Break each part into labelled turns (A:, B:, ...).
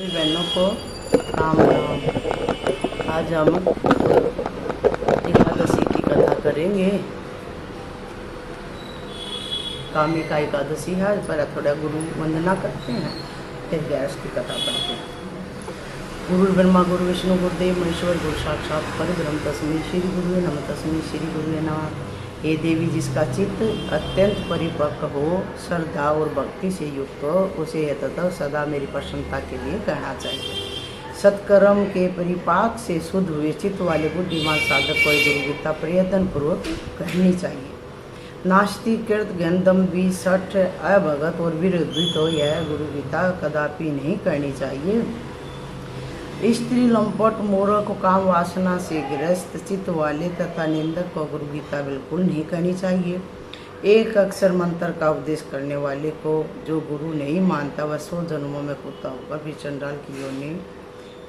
A: सभी बहनों को राम राम। आज हम एकादशी की कथा करेंगे। कामिका एकादशी है, पर थोड़ा गुरु वंदना करते हैं, फिर गैस की कथा पढ़ते हैं। गुरु ब्रह्मा गुरु विष्णु गुरुदेव महेश्वर गुरु साक्षात परब्रह्म तस्मै श्री गुरुवे नमः तस्मै श्री गुरुवे नमः। हे देवी, जिसका चित्त अत्यंत परिपक्व हो, श्रद्धा और भक्ति से युक्त हो, उसे यतः सदा मेरी प्रसन्नता के लिए कहना चाहिए। सत्कर्म के परिपाक से शुद्ध हुए चित्त वाले बुद्धिमान साधक को गुरु गीता प्रयत्न पूर्वक कहनी चाहिए। नास्ति कृत गंधम भी सठ अभगत और विरुद्ध तो यह गुरु गीता कदापि नहीं करनी चाहिए। स्त्री लंपट मूर्ख काम वासना से ग्रस्त चित्त वाले तथा निंदक को गुरु गीता बिल्कुल नहीं करनी चाहिए। एक अक्षर मंत्र का उपदेश करने वाले को जो गुरु नहीं मानता, वह 100 जन्मों में कुत्ता होकर भी चंडाल की योनि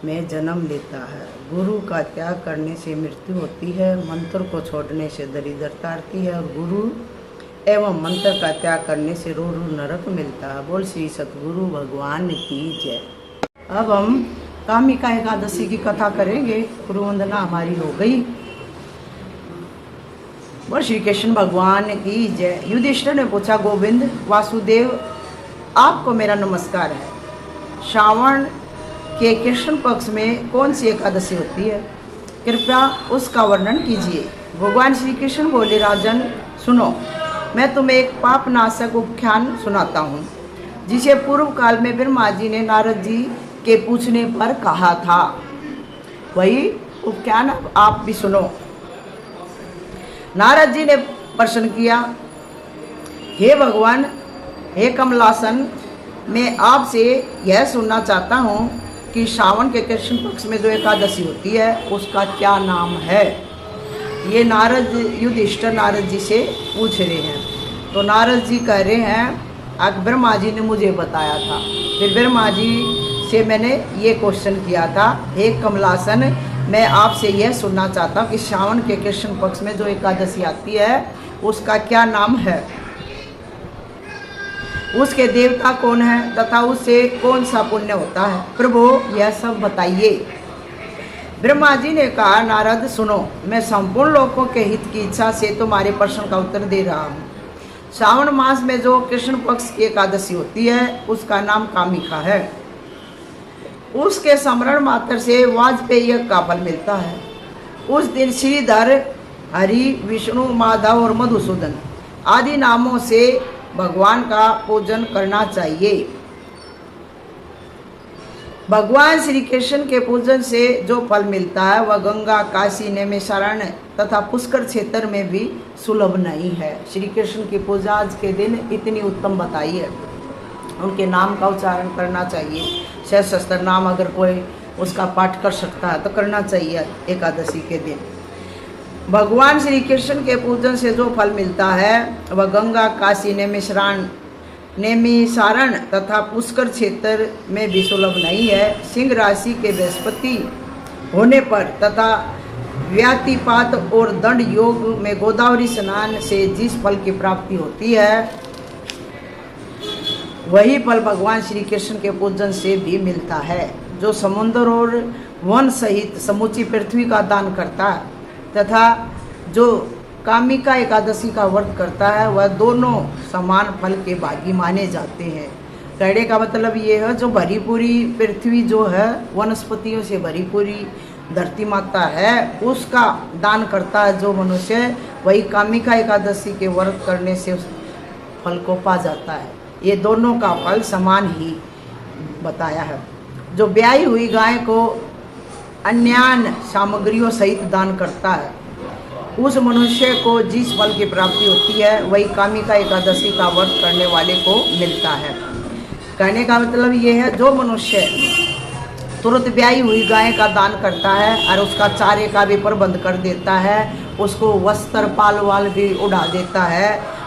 A: में जन्म लेता है। गुरु का त्याग करने से मृत्यु होती है, मंत्र को छोड़ने से दरिद्रता आती है, और गुरु एवं मंत्र का त्याग करने से रो नरक मिलता है। बोल श्री सतगुरु भगवान की जय। अब हम कामिका एकादशी की कथा करेंगे। गुरु वंदना हमारी हो गई। बोल श्री कृष्ण भगवान की जय। युधिष्ठिर ने पूछा, गोविंद वासुदेव, आपको मेरा नमस्कार है। श्रावण के कृष्ण पक्ष में कौन सी एकादशी होती है? कृपया उसका वर्णन कीजिए। भगवान श्री कृष्ण बोले, राजन सुनो, मैं तुम्हें एक पाप नाशक उपाख्यान सुनाता हूँ, जिसे पूर्व काल में ब्रह्मा जी ने नारद जी के पूछने पर कहा था। वही उपाख्यान आप भी सुनो। नारद जी ने प्रश्न किया, हे भगवान, हे कमलासन, मैं आपसे यह सुनना चाहता हूँ कि श्रावण के कृष्ण पक्ष में जो एकादशी होती है उसका क्या नाम है? ये नारद युधिष्ठिर नारद जी से पूछ रहे हैं। तो नारद जी कह रहे हैं, आज ब्रह्मा जी ने मुझे बताया था। फिर ब्रह्मा जी से मैंने ये क्वेश्चन किया था, हे कमलासन, मैं आपसे यह सुनना चाहता हूँ कि श्रावण के कृष्ण पक्ष में जो एकादशी आती है उसका क्या नाम है, उसके देवता कौन है तथा उससे कौन सा पुण्य होता है? प्रभु यह सब बताइए। ब्रह्मा जी ने कहा, नारद सुनो, मैं संपूर्ण लोगों के हित की इच्छा से तुम्हारे प्रश्न का उत्तर दे रहा हूँ। श्रावण मास में जो कृष्ण पक्ष की एकादशी होती है उसका नाम कामिका है। उसके स्मरण मात्र से वाजपेय का फल मिलता है। उस दिन श्रीधर, हरि, विष्णु, माधव और मधुसूदन आदि नामों से भगवान का पूजन करना चाहिए। भगवान श्री कृष्ण के पूजन से जो फल मिलता है वह गंगा, काशी, नैमिषारण्य तथा पुष्कर क्षेत्र में भी सुलभ नहीं है। श्री कृष्ण की पूजा आज के दिन इतनी उत्तम बताई है, उनके नाम का उच्चारण करना चाहिए। सहस्त्र नाम अगर कोई उसका पाठ कर सकता है तो करना चाहिए एकादशी के दिन। भगवान श्री कृष्ण के पूजन से जो फल मिलता है वह गंगा, काशी, नैमिषारण्य तथा पुष्कर क्षेत्र में भी सुलभ नहीं है। सिंह राशि के बृहस्पति होने पर तथा व्यातिपात और दंड योग में गोदावरी स्नान से जिस फल की प्राप्ति होती है वही फल भगवान श्री कृष्ण के पूजन से भी मिलता है। जो समुद्र और वन सहित समूची पृथ्वी का दान करता है तथा जो कामिका एकादशी का व्रत करता है वह दोनों समान फल के भागी माने जाते हैं। कहने का मतलब ये है, जो भरी पूरी पृथ्वी जो है वनस्पतियों से भरी पूरी धरती माता है उसका दान करता है जो मनुष्य, वही कामिका एकादशी के व्रत करने से उस फल को पा जाता है। ये दोनों का फल समान ही बताया है। जो ब्याही हुई गाय को अन्यान्य सामग्रियों सहित दान करता है उस मनुष्य को जिस फल की प्राप्ति होती है वही कामिका एकादशी का व्रत करने वाले को मिलता है। कहने का मतलब ये है, जो मनुष्य तुरंत ब्याही हुई गाय का दान करता है और उसका चारे का भी प्रबंध कर देता है, उसको वस्त्र पाल वाल भी उड़ा देता है,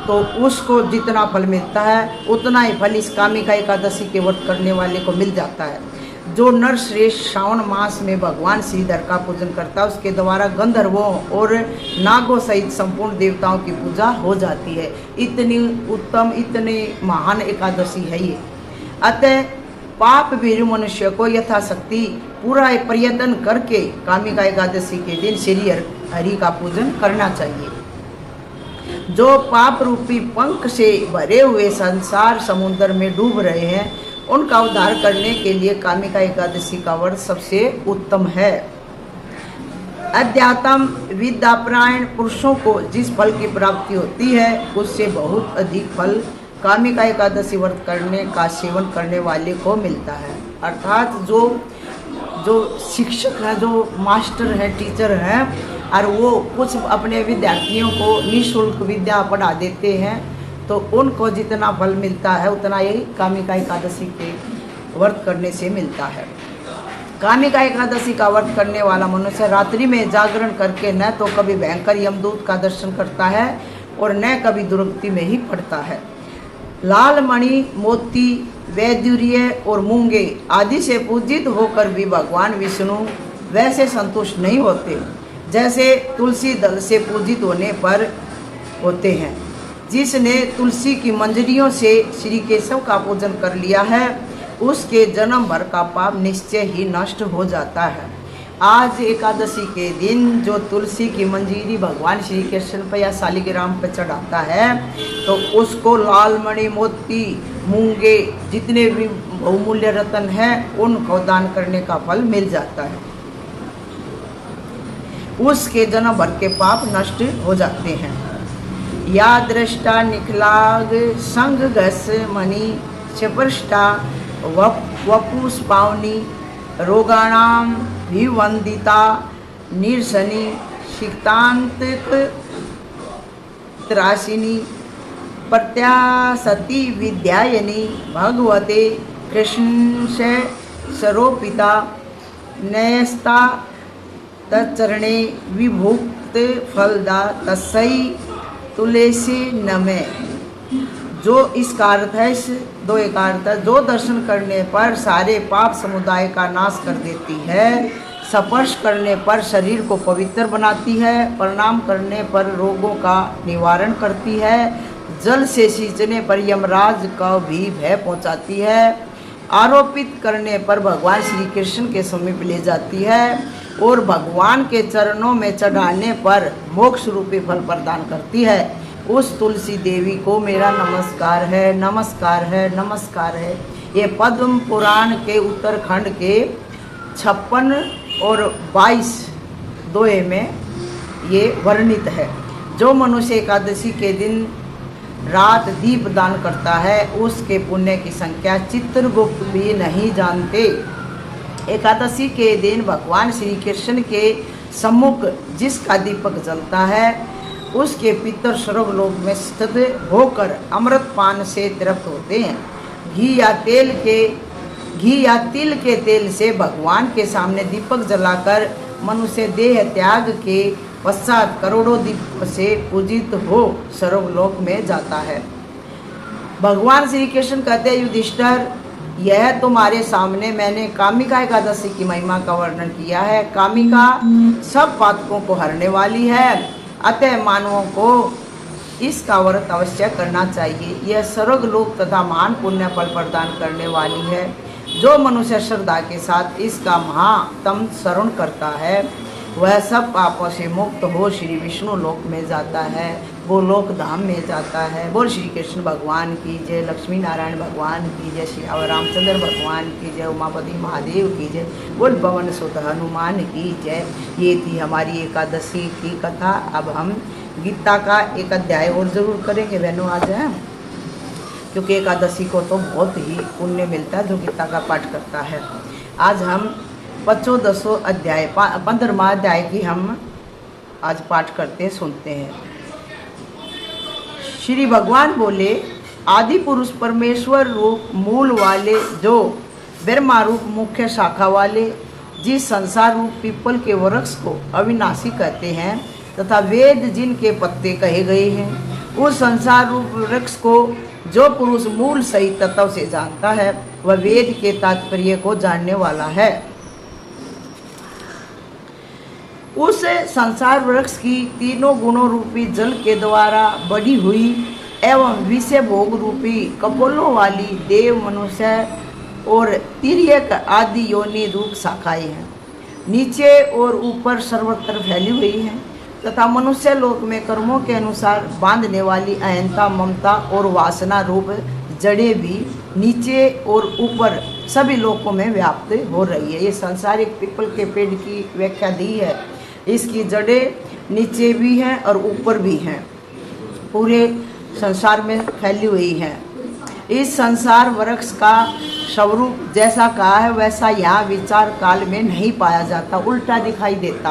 A: तो उसको जितना फल मिलता है उतना ही फल इस कामिका एकादशी के व्रत करने वाले को मिल जाता है। जो नर श्रेष्ठ श्रावण मास में भगवान श्रीधर का पूजन करता है उसके द्वारा गंधर्वों और नागों सहित संपूर्ण देवताओं की पूजा हो जाती है। इतनी उत्तम, इतनी महान एकादशी है ये। अतः पाप भीरु मनुष्य को यथाशक्ति पूरा प्रयत्न करके कामिका एकादशी के दिन श्री हरि का पूजन करना चाहिए। जो पाप रूपी पंख से भरे हुए संसार समुद्र में डूब रहे हैं, उनका उद्धार करने के लिए कामिका एकादशी का व्रत सबसे उत्तम है। अध्यात्म विद्यापरायण पुरुषों को जिस फल की प्राप्ति होती है, उससे बहुत अधिक फल कामिका एकादशी व्रत करने का सेवन करने वाले को मिलता है। अर्थात जो शिक्षक हैं, जो मास्टर हैं, टीचर हैं, और वो कुछ अपने विद्यार्थियों को निःशुल्क विद्या पढ़ा देते हैं, तो उनको जितना फल मिलता है उतना ही कामिका एकादशी के व्रत करने से मिलता है। कामिका एकादशी का व्रत करने वाला मनुष्य रात्रि में जागरण करके न तो कभी भयंकर यमदूत का दर्शन करता है और न कभी दुर्गति में ही पड़ता है। लाल मणि, मोती, वैदुर्य और मूंगे आदि से पूजित होकर भी भगवान विष्णु वैसे संतुष्ट नहीं होते जैसे तुलसी दल से पूजित होने पर होते हैं। जिसने तुलसी की मंजरियों से श्री केशव का पूजन कर लिया है, उसके जन्म भर का पाप निश्चय ही नष्ट हो जाता है। आज एकादशी के दिन जो तुलसी की मंजीरी भगवान श्री कृष्ण पर या शालिग्राम पर चढ़ाता है, तो उसको लाल मणि, मोती, मूंगे जितने भी बहुमूल्य रत्न हैं, उनको दान करने का फल मिल जाता है। उसके जन्म भर के पाप नष्ट हो जाते हैं। या दृष्टा निखलाग संग घस मणि चपृष्टा वपुष्पावनी रोगाणाम विवंदिता निरसनी शिक्तांतक त्रासिनी प्रत्यासती विद्यायनी भगवते कृष्ण से सरोपिता नयस्ता तच्चरणे विभुक्त फलदा तस्सई तुलसी नमे। जो इसका अर्थ है, इस दो एक अर्थ है, जो दर्शन करने पर सारे पाप समुदाय का नाश कर देती है, स्पर्श करने पर शरीर को पवित्र बनाती है, प्रणाम करने पर रोगों का निवारण करती है, जल से सींचने पर यमराज का भी भय पहुंचाती है, आरोपित करने पर भगवान श्री कृष्ण के समीप ले जाती है, और भगवान के चरणों में चढ़ाने पर मोक्ष रूपी फल प्रदान करती है। उस तुलसी देवी को मेरा नमस्कार है, नमस्कार है, नमस्कार है। ये पद्म पुराण के उत्तरखंड के 56 और 22 दोहे में ये वर्णित है। जो मनुष्य एकादशी के दिन रात दीप दान करता है, उसके पुण्य की संख्या चित्रगुप्त भी नहीं जानते। एकादशी के दिन भगवान श्री कृष्ण के सम्मुख जिसका दीपक जलता है, उसके पितर स्वर्गलोक में स्थित होकर अमृत पान से तृप्त होते हैं। घी या तिल के तेल से भगवान के सामने दीपक जलाकर मनुष्य देह त्याग के पश्चात करोड़ों दीपों से पूजित हो स्वर्गलोक में जाता है। भगवान श्री कृष्ण कहते हैं, युधिष्ठिर, यह तुम्हारे सामने मैंने कामिका एकादशी की महिमा का वर्णन किया है। कामिका सब पातकों को हरने वाली है, अतः मानवों को इसका व्रत अवश्य करना चाहिए। यह स्वर्गलोक तथा महान पुण्य फल प्रदान करने वाली है। जो मनुष्य श्रद्धा के साथ इसका महातम स्मरण करता है, वह सब पापों से मुक्त हो श्री विष्णु लोक में जाता है, गोलोक धाम में जाता है। बोल श्री कृष्ण भगवान की जय, लक्ष्मी नारायण भगवान की जय, श्री रामचंद्र भगवान की जय, उमापति महादेव की जय, बोल पवन सुत हनुमान की जय। ये थी हमारी एकादशी की कथा। अब हम गीता का एक अध्याय और जरूर करेंगे बहनों आज हैं, क्योंकि एकादशी को तो बहुत ही पुण्य मिलता है जो गीता का पाठ करता है। आज हम 15वां अध्याय 15वां अध्याय की हम आज पाठ करते सुनते हैं। श्री भगवान बोले, आदि पुरुष परमेश्वर रूप मूल वाले, जो ब्रह्मा रूप मुख्य शाखा वाले, जिस संसार रूप पीपल के वृक्ष को अविनाशी कहते हैं तथा वेद जिनके पत्ते कहे गए हैं, उस संसार रूप वृक्ष को जो पुरुष मूल सहित तत्व से जानता है, वह वेद के तात्पर्य को जानने वाला है। उस संसार वृक्ष की तीनों गुणों रूपी जल के द्वारा बढ़ी हुई एवं विषय भोग रूपी कपोलों वाली देव, मनुष्य और तिर्यक आदि योनि रूप शाखाएं हैं, नीचे और ऊपर सर्वत्र फैली हुई हैं तथा मनुष्य लोक में कर्मों के अनुसार बांधने वाली अहंता, ममता और वासना रूप जड़ें भी नीचे और ऊपर सभी लोकों में व्याप्त हो रही है। ये सांसारिक पीपल के पेड़ की व्याख्या दी है। इसकी जड़ें नीचे भी हैं और ऊपर भी हैं, पूरे संसार में फैली हुई हैं। इस संसार वृक्ष का स्वरूप जैसा कहा है वैसा यहाँ विचार काल में नहीं पाया जाता, उल्टा दिखाई देता,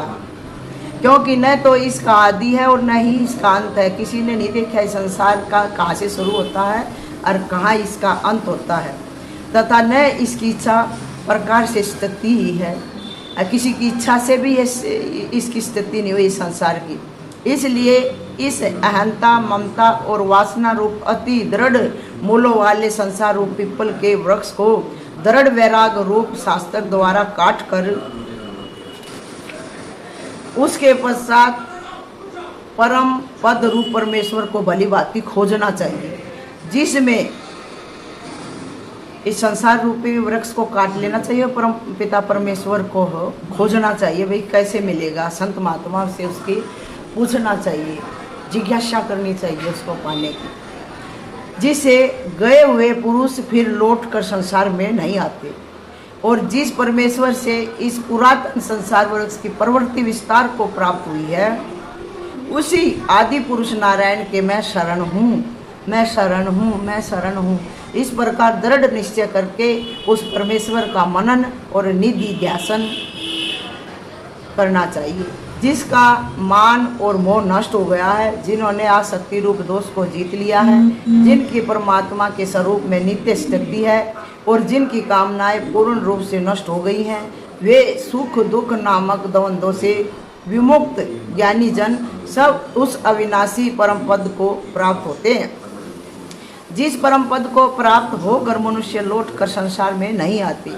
A: क्योंकि न तो इसका आदि है और न ही इसका अंत है। किसी ने नहीं देखा इस संसार का कहाँ से शुरू होता है और कहाँ इसका अंत होता है, तथा न इसकी इच्छा प्रकार से स्थिति ही है, किसी की इच्छा से भी इसकी स्थिति नहीं हुई संसार की। इसलिए इस अहंता, ममता और वासना रूप अति दृढ़ मूलों वाले संसार रूप पीपल के वृक्ष को दृढ़ वैराग रूप शास्त्र द्वारा काट कर उसके पश्चात परम पद रूप परमेश्वर को भली भांति खोजना चाहिए, जिसमें इस संसार रूपी वृक्ष को काट लेना चाहिए, परम पिता परमेश्वर को खोजना चाहिए। भाई कैसे मिलेगा? संत महात्मा से उसकी पूछना चाहिए, जिज्ञासा करनी चाहिए उसको पाने की, जिसे गए हुए पुरुष फिर लौट कर संसार में नहीं आते। और जिस परमेश्वर से इस पुरातन संसार वृक्ष की प्रवृत्ति विस्तार को प्राप्त हुई है, उसी आदि पुरुष नारायण के मैं शरण हूँ, मैं शरण हूँ, मैं शरण हूँ, इस प्रकार दृढ़ निश्चय करके उस परमेश्वर का मनन और निधि ध्यान करना चाहिए, जिसका मान और मोह नष्ट हो गया है, जिन्होंने आसक्ति रूप दोष को जीत लिया है, जिनकी परमात्मा के स्वरूप में नित्य स्थिति है और जिनकी कामनाएं पूर्ण रूप से नष्ट हो गई हैं, वे सुख दुख नामक द्वंद्वों से विमुक्त ज्ञानी जन सब उस अविनाशी परम पद को प्राप्त होते हैं। जिस परम पद को प्राप्त होकर मनुष्य लौट कर संसार में नहीं आते,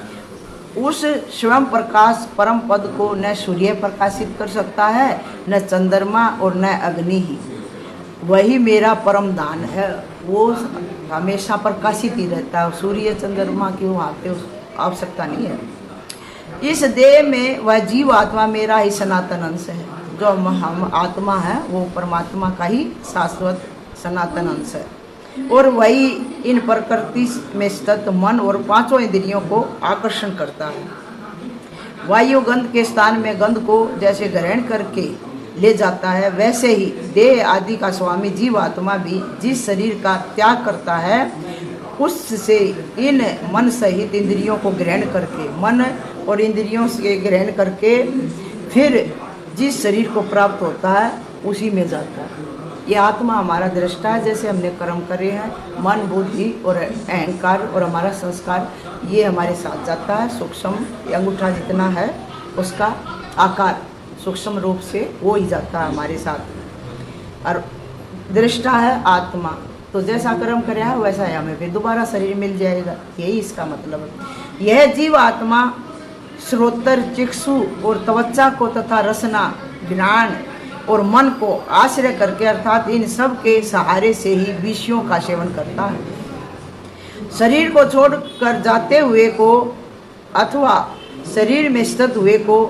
A: उस स्वयं प्रकाश परम पद को न सूर्य प्रकाशित कर सकता है, न चंद्रमा और न अग्नि ही। वही मेरा परम दान है, वो हमेशा प्रकाशित ही रहता है, सूर्य चंद्रमा की वहाँ पे आवश्यकता नहीं है। इस देह में वह जीव आत्मा मेरा ही सनातन अंश है, जो हम आत्मा है वो परमात्मा का ही शाश्वत सनातन अंश है, और वही इन प्रकृति में स्थित मन और पांचों इंद्रियों को आकर्षण करता है। वायु गंध के स्थान में गंध को जैसे ग्रहण करके ले जाता है, वैसे ही देह आदि का स्वामी जीव आत्मा भी जिस शरीर का त्याग करता है, उससे इन मन सहित इंद्रियों को ग्रहण करके, मन और इंद्रियों से ग्रहण करके फिर जिस शरीर को प्राप्त होता है उसी में जाता है। ये आत्मा हमारा दृष्टा है, जैसे हमने कर्म करे हैं, मन बुद्धि और अहंकार और हमारा संस्कार ये हमारे साथ जाता है। सूक्ष्म अंगूठा जितना है उसका आकार सूक्ष्म रूप से वो ही जाता है हमारे साथ, और दृष्टा है आत्मा। तो जैसा कर्म करे है वैसा ही हमें फिर दोबारा शरीर मिल जाएगा, यही इसका मतलब है। यह जीव आत्मा श्रोत्र, चिक्षु और त्वचा को तथा रसना, घ्राण और मन को आश्रय करके अर्थात इन सब के सहारे से ही विषयों का सेवन करता है। शरीर को छोड़कर जाते हुए को अथवा शरीर में स्थित हुए को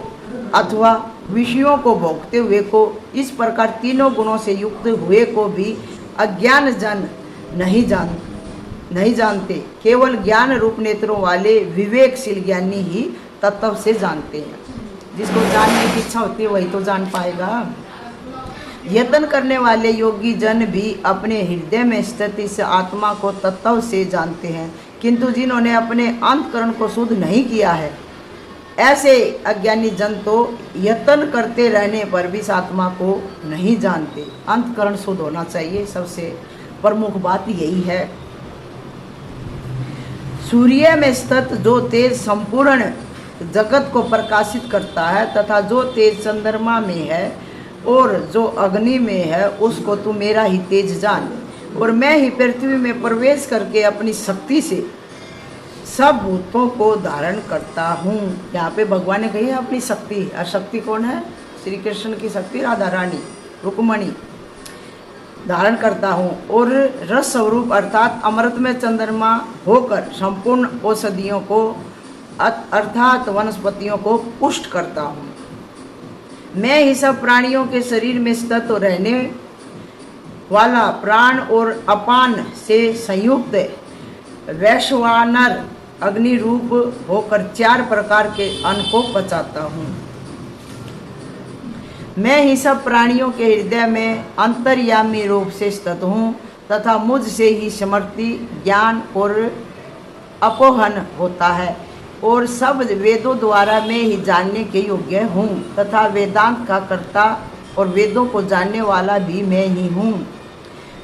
A: अथवा विषयों को भोगते हुए को, इस प्रकार तीनों गुणों से युक्त हुए को भी अज्ञान जन नहीं जानते। केवल ज्ञान रूप नेत्रों वाले विवेकशील ज्ञानी ही तत्व से जानते हैं। जिसको जानने की इच्छा होती है वही तो जान पाएगा। यत्न करने वाले योगी जन भी अपने हृदय में स्थित इस आत्मा को तत्व से जानते हैं, किंतु जिन्होंने अपने अंतकरण को शुद्ध नहीं किया है, ऐसे अज्ञानी जन तो यत्न करते रहने पर भी इस आत्मा को नहीं जानते। अंतकरण शुद्ध होना चाहिए, सबसे प्रमुख बात यही है। सूर्य में स्थित जो तेज संपूर्ण जगत को प्रकाशित करता है तथा जो तेज चंद्रमा में है और जो अग्नि में है, उसको तू मेरा ही तेज जान। और मैं ही पृथ्वी में प्रवेश करके अपनी शक्ति से सब भूतों को धारण करता हूँ। यहाँ पे भगवान ने कही है अपनी शक्ति, और शक्ति कौन है? श्री कृष्ण की शक्ति राधा रानी रुक्मणी। धारण करता हूँ और रस स्वरूप अर्थात अमृत में चंद्रमा होकर संपूर्ण औषधियों को अर्थात वनस्पतियों को पुष्ट करता हूँ। मैं ही सब प्राणियों के शरीर में स्थित रहने वाला प्राण और अपान से संयुक्त वैश्वानर अग्नि रूप होकर 4 प्रकार के अन्न को पचाता हूँ। मैं ही सब प्राणियों के हृदय में अंतर्यामी रूप से स्थित हूँ तथा मुझ से ही स्मृति ज्ञान और अपोहन होता है और सब वेदों द्वारा मैं ही जानने के योग्य हूँ तथा वेदांत का कर्ता और वेदों को जानने वाला भी मैं ही हूँ।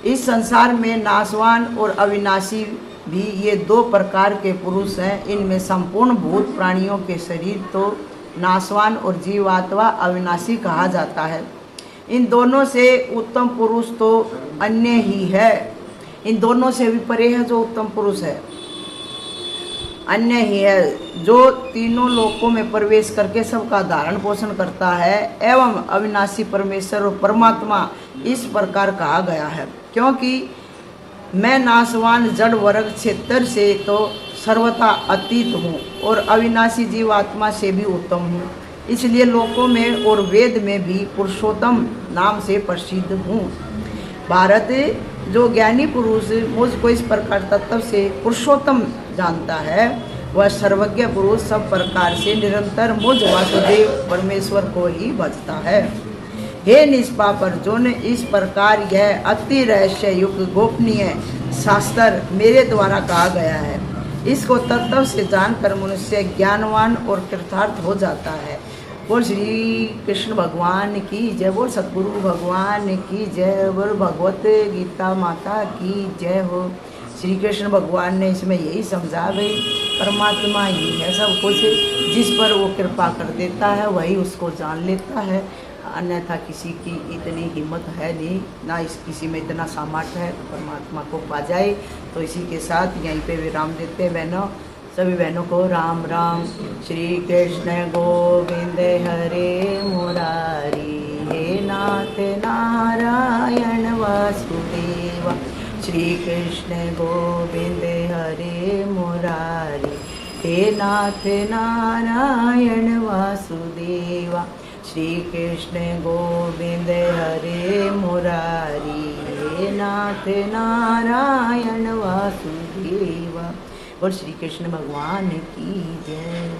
A: इस संसार में नाशवान और अविनाशी भी ये 2 प्रकार के पुरुष हैं। इनमें संपूर्ण भूत प्राणियों के शरीर तो नाशवान और जीवात्मा अविनाशी कहा जाता है। इन दोनों से उत्तम पुरुष तो अन्य ही है। इन दोनों से भी परे है जो उत्तम पुरुष है, अन्य ही है जो तीनों लोकों में प्रवेश करके सबका धारण पोषण करता है एवं अविनाशी परमेश्वर और परमात्मा इस प्रकार कहा गया है। क्योंकि मैं नाशवान जड़ वर्ग क्षेत्र से तो सर्वथा अतीत हूँ और अविनाशी जीवात्मा से भी उत्तम हूँ, इसलिए लोकों में और वेद में भी पुरुषोत्तम नाम से प्रसिद्ध हूँ। भारत जो ज्ञानी पुरुष मुझको इस प्रकार तत्व से पुरुषोत्तम जानता है वह सर्वज्ञ पुरुष सब प्रकार से निरंतर मुझ वासुदेव परमेश्वर को ही भजता है। हे निष्पाप अर्जुन, इस प्रकार यह अति रहस्य युक्त गोपनीय शास्त्र मेरे द्वारा कहा गया है। इसको तत्व से जानकर मनुष्य ज्ञानवान और कृतार्थ हो जाता है। बोल श्री कृष्ण भगवान की जय, बोल सतगुरु भगवान की जय, बोल भगवत गीता माता की जय हो। श्री कृष्ण भगवान ने इसमें यही समझा भाई परमात्मा ही है सब कुछ, जिस पर वो कृपा कर देता है वही उसको जान लेता है, अन्यथा किसी की इतनी हिम्मत है नहीं, ना इस किसी में इतना सामर्थ्य है परमात्मा को पा जाए। तो इसी के साथ यहीं पे विराम देते हैं बहनों, सभी बहनों को राम राम। श्री कृष्ण गोविंद हरे मुरारी, हे नाथ नारायण वासुदेवा। श्री कृष्ण गोविंद हरे मुरारी, हे नाथ नारायण वासुदेवा। श्री कृष्ण गोविंद हरे मुरारी, हे नाथ नारायण वासुदेवा। और श्री कृष्ण भगवान की जय।